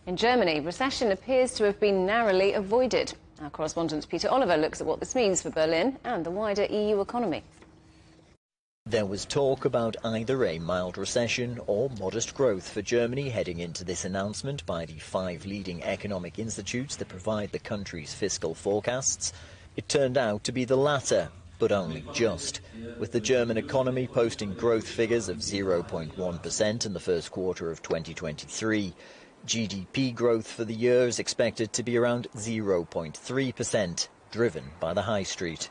In Germany, recession appears to have been narrowly avoided. Our correspondent Peter Oliver looks at what this means for Berlin and the wider EU economy. There was talk about either a mild recession or modest growth for Germany heading into this announcement by the 5 leading economic institutes that provide the country's fiscal forecasts. It turned out to be the latter, but only just, with the German economy posting growth figures of 0.1% in the first quarter of 2023. GDP growth for the year is expected to be around 0.3%, driven by the high street.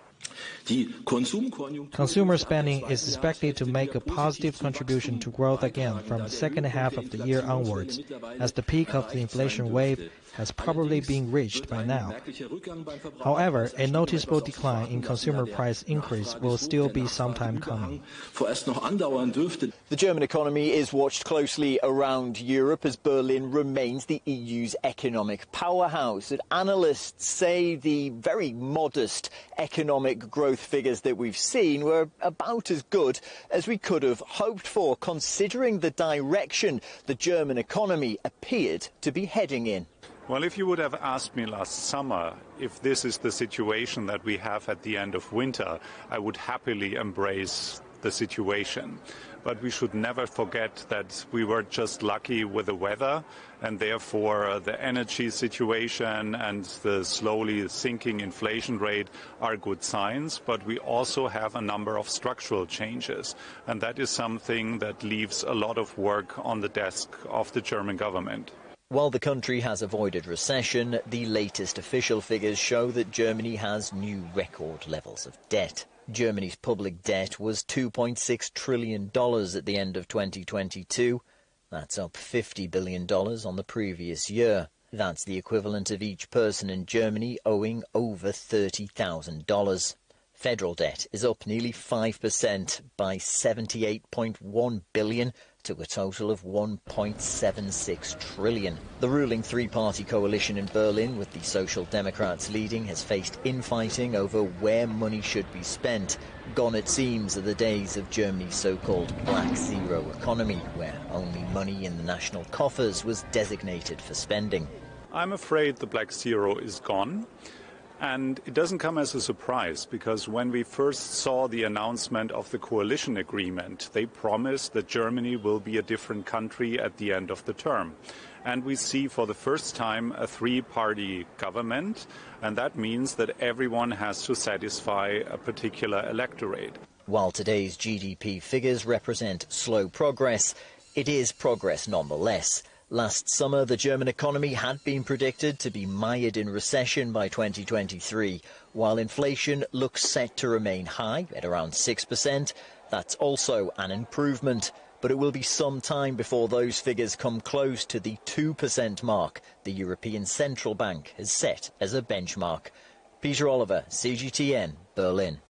Consumer spending is expected to make a positive contribution to growth again from the second half of the year onwards, as the peak of the inflation wave has probably been reached by now. However, a noticeable decline in consumer price increase will still be some time coming. The German economy is watched closely around Europe as Berlin remains the EU's economic powerhouse. And analysts say the very modest economic growth figures that we've seen were about as good as we could have hoped for, considering the direction the German economy appeared to be heading in. Well, if you would have asked me last summer if this is the situation that we have at the end of winter, I would happily embrace the situation. But we should never forget that we were just lucky with the weather, and therefore the energy situation and the slowly sinking inflation rate are good signs. But we also have a number of structural changes, and that is something that leaves a lot of work on the desk of the German government. While the country has avoided recession, the latest official figures show that Germany has new record levels of debt. Germany's public debt was $2.6 trillion at the end of 2022. That's up $50 billion on the previous year. That's the equivalent of each person in Germany owing over $30,000. Federal debt is up nearly 5% by $78.1 billion to a total of $1.76 trillion. The ruling three-party coalition in Berlin, with the Social Democrats leading, has faced infighting over where money should be spent. Gone, it seems, are the days of Germany's so-called black zero economy, where only money in the national coffers was designated for spending. I'm afraid the black zero is gone. And it doesn't come as a surprise, because when we first saw the announcement of the coalition agreement, they promised that Germany will be a different country at the end of the term. And we see for the first time a three-party government, and that means that everyone has to satisfy a particular electorate. While today's GDP figures represent slow progress, it is progress nonetheless. Last summer, the German economy had been predicted to be mired in recession by 2023, while inflation looks set to remain high at around 6%. That's also an improvement, but it will be some time before those figures come close to the 2% mark the European Central Bank has set as a benchmark. Peter Oliver, CGTN, Berlin.